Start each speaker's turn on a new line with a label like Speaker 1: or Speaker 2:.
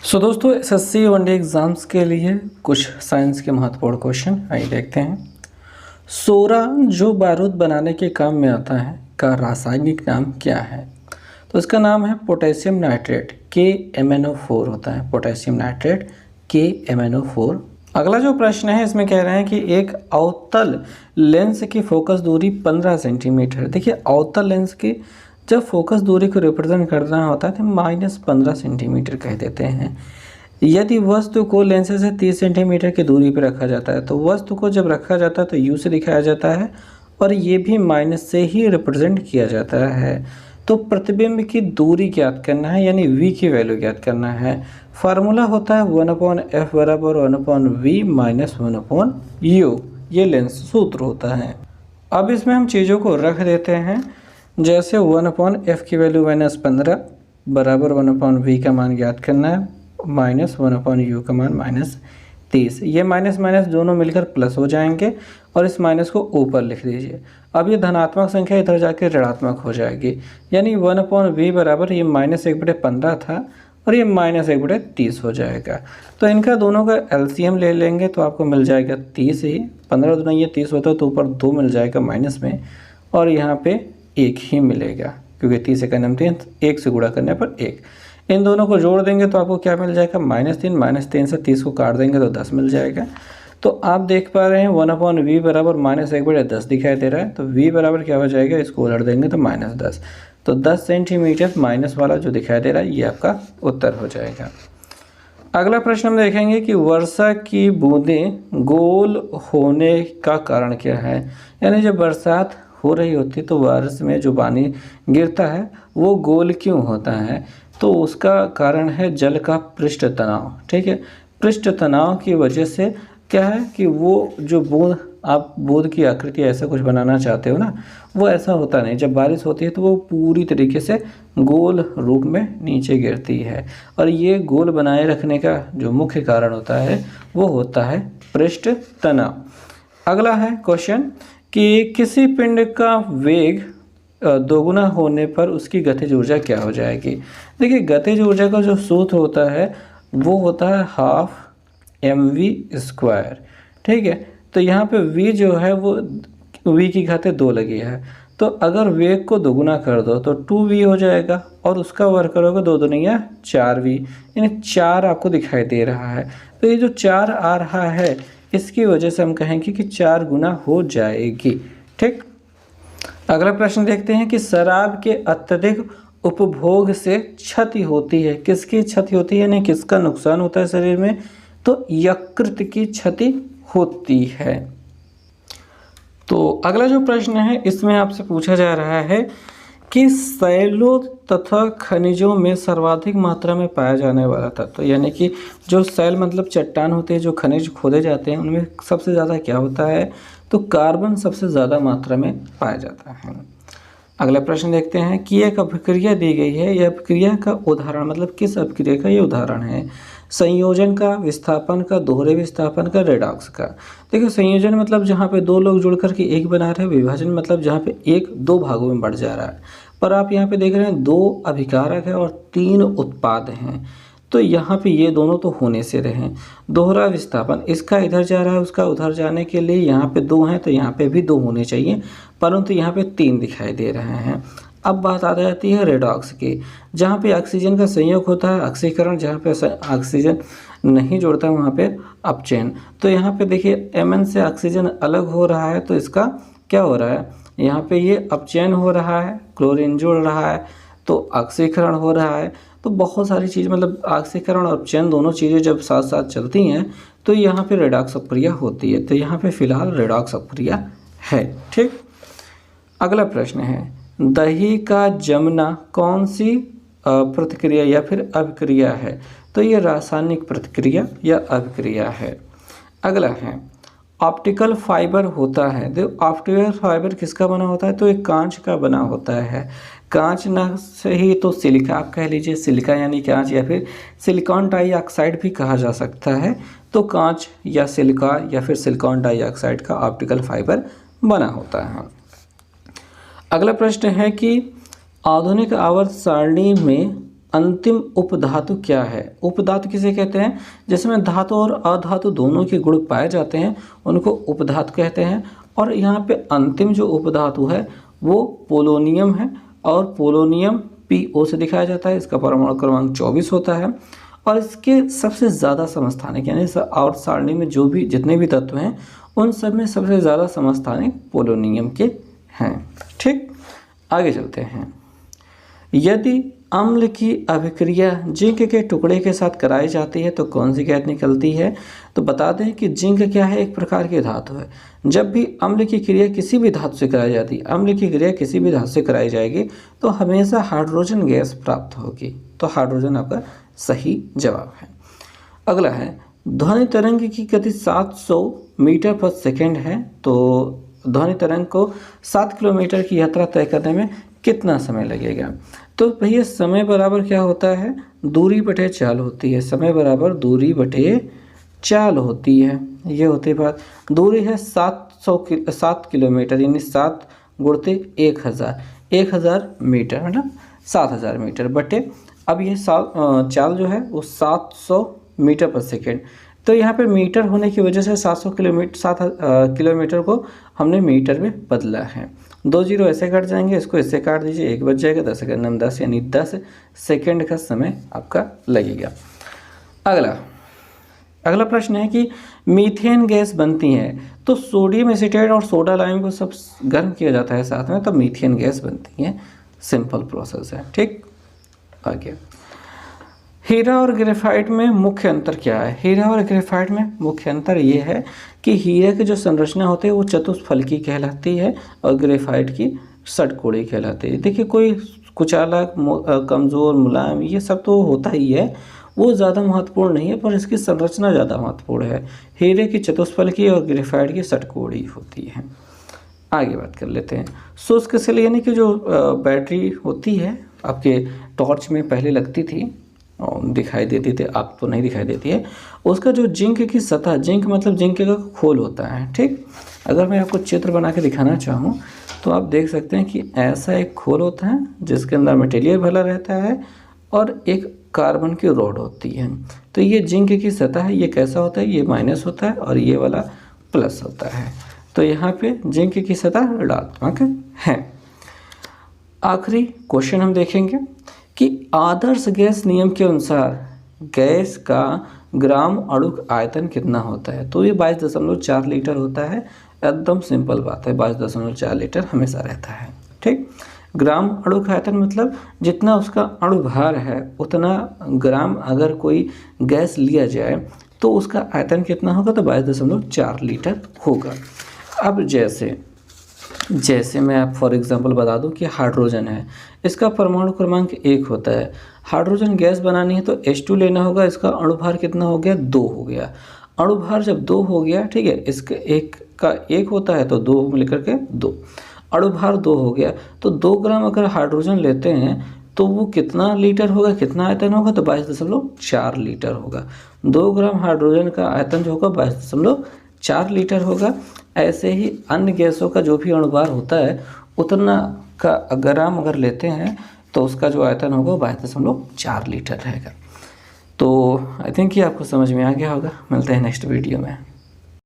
Speaker 1: दोस्तों SSC one day exams के लिए कुछ साइंस के महत्वपूर्ण क्वेश्चन आइए देखते हैं। सोरा जो बारूद बनाने के काम में आता है का रासायनिक नाम क्या है? तो इसका नाम है पोटेशियम नाइट्रेट KMnO4 होता है, पोटेशियम नाइट्रेट KMnO4। अगला जो प्रश्न है इसमें कह रहे हैं कि एक अवतल लेंस की फोकस दूरी 15 सेंटीमीटर। देखिए अवतल लेंस की जब फोकस दूरी को रिप्रेजेंट करना होता है तो -15 सेंटीमीटर कह देते हैं। यदि वस्तु को लेंस से 30 सेंटीमीटर की दूरी पर रखा जाता है तो वस्तु को जब रखा जाता है तो U से दिखाया जाता है और ये भी माइनस से ही रिप्रेजेंट किया जाता है। तो प्रतिबिंब की दूरी ज्ञात करना है यानी V की वैल्यू ज्ञात करना है। फार्मूला होता है 1/f बराबर 1/v माइनस 1/u, ये लेंस सूत्र होता है। अब इसमें हम चीज़ों को रख देते हैं, जैसे 1/f की वैल्यू -15 बराबर 1/v का मान ज्ञात करना है माइनस 1/u का मान -30। ये माइनस माइनस दोनों मिलकर प्लस हो जाएंगे और इस माइनस को ऊपर लिख दीजिए। अब ये धनात्मक संख्या इधर जाके ऋणात्मक हो जाएगी, यानी 1/v बराबर ये -1/15 था और ये -1/30 हो जाएगा। तो इनका दोनों का LCM ले लेंगे तो आपको मिल जाएगा 30 ही। 15 दूना ये 30 होता है तो ऊपर 2 मिल जाएगा माइनस में और यहाँ पे 1 ही मिलेगा, क्योंकि 30 का नाम 3, 1 से गुणा करने पर 1। इन दोनों को जोड़ देंगे तो आपको क्या मिल जाएगा -3 से 30 को काट देंगे तो 10 मिल जाएगा। तो आप देख पा रहे हैं 1/v बराबर -1/10 दिखाई दे रहा है। तो v बराबर क्या हो जाएगा, इसको उलट देंगे तो -10। तो 10 सेंटीमीटर माइनस वाला जो दिखाई दे रहा है ये आपका उत्तर हो जाएगा। अगला प्रश्न हम देखेंगे कि वर्षा की बूंदें गोल होने का कारण क्या है। यानी जब बरसात हो रही होती तो बारिश में जो पानी गिरता है वो गोल क्यों होता है? तो उसका कारण है जल का पृष्ठ तनाव। ठीक है, पृष्ठ तनाव की वजह से क्या है कि वो जो बूंद, आप बूंद की आकृति ऐसा कुछ बनाना चाहते हो ना, वो ऐसा होता नहीं। जब बारिश होती है तो वो पूरी तरीके से गोल रूप में नीचे गिरती है और ये गोल बनाए रखने का जो मुख्य कारण होता है वो होता है पृष्ठ तनाव। अगला है क्वेश्चन कि किसी पिंड का वेग दोगुना होने पर उसकी गतिज ऊर्जा क्या हो जाएगी। देखिए गतिज ऊर्जा का जो सूत्र होता है वो होता है 12mv²। ठीक है, तो यहाँ पे v जो है वो v की घाते 2 लगी है, तो अगर वेग को दोगुना कर दो तो 2v हो जाएगा और उसका वर्ग करोगे 2 दूनी 4v, यानी 4 आपको दिखाई दे रहा है। तो ये जो 4 आ रहा है इसकी वजह से हम कहेंगे कि 4 गुना हो जाएगी। ठीक, अगला प्रश्न देखते हैं कि शराब के अत्यधिक उपभोग से क्षति होती है। किसकी क्षति होती है, यानी किसका नुकसान होता है शरीर में? तो यकृत की क्षति होती है। तो अगला जो प्रश्न है इसमें आपसे पूछा जा रहा है कि सैलों तथा खनिजों में सर्वाधिक मात्रा में पाया जाने वाला तत्व, यानी कि जो सैल मतलब चट्टान होते हैं, जो खनिज खोदे जाते हैं उनमें सबसे ज़्यादा क्या होता है? तो कार्बन सबसे ज़्यादा मात्रा में पाया जाता है। अगला प्रश्न देखते हैं कि एक अभिक्रिया दी गई है, यह अभिक्रिया का उदाहरण मतलब किस अभिक्रिया का ये उदाहरण है? संयोजन का, विस्थापन का, दोहरे विस्थापन का, रेडॉक्स का। देखिए संयोजन मतलब जहाँ पे 2 लोग जुड़ करके एक बना रहे हैं, विभाजन मतलब जहाँ पे एक 2 भागों में बढ़ जा रहा है। पर आप यहाँ पे देख रहे हैं 2 अभिकारक है और 3 उत्पाद हैं, तो यहाँ पे ये दोनों तो होने से रहे। दोहरा विस्थापन, इसका इधर जा रहा है उसका उधर जाने के लिए यहाँ पे 2 हैं तो यहाँ पे भी 2 होने चाहिए, परंतु यहाँ पे 3 दिखाई दे रहे हैं। अब बात आ जाती है रेडॉक्स की, जहाँ पे ऑक्सीजन का संयोग होता है ऑक्सीकरण, जहाँ पे ऑक्सीजन नहीं जुड़ता है वहाँ पे अपचयन। तो यहाँ पे देखिए Mn से ऑक्सीजन अलग हो रहा है तो इसका क्या हो रहा है, यहाँ पे ये अपचयन हो रहा है, क्लोरीन जुड़ रहा है तो ऑक्सीकरण हो रहा है। तो बहुत सारी चीज़ मतलब ऑक्सीकरण और अपचयन दोनों चीज़ें जब साथ साथ चलती हैं तो यहाँ पे रेडॉक्स अभिक्रिया होती है। तो यहाँ पे फिलहाल रेडॉक्स अभिक्रिया है। ठीक, अगला प्रश्न है दही का जमना कौन सी प्रतिक्रिया या फिर अभिक्रिया है? तो ये रासायनिक प्रतिक्रिया या अभिक्रिया है। अगला है ऑप्टिकल फाइबर होता है। देखो ऑप्टिकल फाइबर किसका बना होता है? तो एक कांच का बना होता है। कांच ना से ही तो सिलिका, आप कह लीजिए सिलिका यानी कांच, या फिर सिलिकॉन डाइऑक्साइड भी कहा जा सकता है। तो कांच या सिलिका या फिर सिलिकॉन डाइऑक्साइड का ऑप्टिकल फाइबर बना होता है। अगला प्रश्न है कि आधुनिक आवर्त सारणी में अंतिम उपधातु क्या है? उपधातु किसे कहते हैं? जिसमें धातु और अधातु दोनों के गुण पाए जाते हैं उनको उपधातु कहते हैं। और यहाँ पे अंतिम जो उपधातु है वो पोलोनियम है, और पोलोनियम PO से दिखाया जाता है। इसका परमाणु क्रमांक 24 होता है, और इसके सबसे ज़्यादा समस्थानिक यानी और सारणी में जो भी जितने भी तत्व हैं उन सब में सबसे ज़्यादा समस्थानिक पोलोनियम के हैं। ठीक, आगे चलते हैं। यदि अम्ल की अभिक्रिया जिंक के टुकड़े के साथ कराई जाती है तो कौन सी गैस निकलती है? तो बता दें कि जिंक क्या है, एक प्रकार की धातु है। जब भी अम्ल की क्रिया किसी भी धातु से कराई जाती है, अम्ल की क्रिया किसी भी धातु से कराई जाएगी तो हमेशा हाइड्रोजन गैस प्राप्त होगी। तो हाइड्रोजन आपका सही जवाब है। अगला है, ध्वनि तरंग की गति 700 मीटर पर सेकेंड है, तो ध्वनि तरंग को 7 किलोमीटर की यात्रा तय करने में कितना समय लगेगा? तो भैया समय बराबर क्या होता है, दूरी बटे चाल होती है। समय बराबर दूरी बटे चाल होती है, ये होती बात। दूरी है 7 किलोमीटर यानी 7 गुणते 1000 मीटर, मतलब 7000 मीटर बटे, अब ये चाल जो है वो 700 मीटर पर सेकेंड। तो यहाँ पे मीटर होने की वजह से 700 किलोमीटर को हमने मीटर में बदला है। 2 जीरो ऐसे कट जाएंगे, इसको इससे काट दीजिए, 1 बच जाएगा, 10 सेकंड में 10 यानी 10 सेकंड का समय आपका लगेगा। अगला प्रश्न है कि मीथेन गैस बनती है तो सोडियम एसीटेट और सोडा लाइम को सब गर्म किया जाता है साथ में, तो मीथेन गैस बनती है। सिंपल प्रोसेस है। ठीक, आगे। हीरा और ग्रेफाइट में मुख्य अंतर क्या है? हीरा और ग्रेफाइट में मुख्य अंतर ये है कि हीरे की जो संरचना होती है वो चतुष्फलकी कहलाती है और ग्रेफाइट की षटकोणीय कहलाती है। देखिए, कोई कुचाला, कमज़ोर, मुलायम, ये सब तो होता ही है, वो ज़्यादा महत्वपूर्ण नहीं है, पर इसकी संरचना ज़्यादा महत्वपूर्ण है। हीरे की चतुष्फलकी और ग्रेफाइट की षटकोणीय होती है। आगे बात कर लेते हैं। शुष्क सेल यानी कि जो बैटरी होती है आपके टॉर्च में पहले लगती थी, दिखाई देती थी, अब तो नहीं दिखाई देती है, उसका जो जिंक की सतह, जिंक मतलब जिंक का खोल होता है। ठीक, अगर मैं आपको चित्र बना के दिखाना चाहूँ तो आप देख सकते हैं कि ऐसा एक खोल होता है जिसके अंदर मटेरियल भरा रहता है और एक कार्बन की रॉड होती है। तो ये जिंक की सतह है, ये कैसा होता है, ये माइनस होता है और ये वाला प्लस होता है। तो यहाँ पे जिंक की सतह ऋणात्मक है। आखिरी क्वेश्चन हम देखेंगे कि आदर्श गैस नियम के अनुसार गैस का ग्राम अणुक आयतन कितना होता है? तो ये 22.4 लीटर होता है। एकदम सिंपल बात है, 22.4 लीटर हमेशा रहता है। ठीक, ग्राम अणुक आयतन मतलब जितना उसका अणुभार है उतना ग्राम अगर कोई गैस लिया जाए तो उसका आयतन कितना होगा, तो 22.4 लीटर होगा। अब जैसे मैं आप फॉर एग्जांपल बता दूं कि हाइड्रोजन है, इसका परमाणु क्रमांक 1 होता है। हाइड्रोजन गैस बनानी है तो H2 लेना होगा, इसका अणुभार कितना हो गया, 2 हो गया। अणुभार जब 2 हो गया, ठीक है, इसका 1 होता है तो 2 मिलकर के 2, अणुभार 2 हो गया। तो 2 ग्राम अगर हाइड्रोजन लेते हैं तो वो कितना लीटर होगा, कितना आयतन होगा, तो 22.4 लीटर होगा। 2 ग्राम हाइड्रोजन का आयतन जो होगा 22.4 लीटर होगा। ऐसे ही अन्य गैसों का जो भी अणुभार होता है उतना का ग्राम अगर लेते हैं तो उसका जो आयतन होगा 22.4 लीटर रहेगा। तो आई थिंक ये आपको समझ में आ गया होगा। मिलते हैं नेक्स्ट वीडियो में।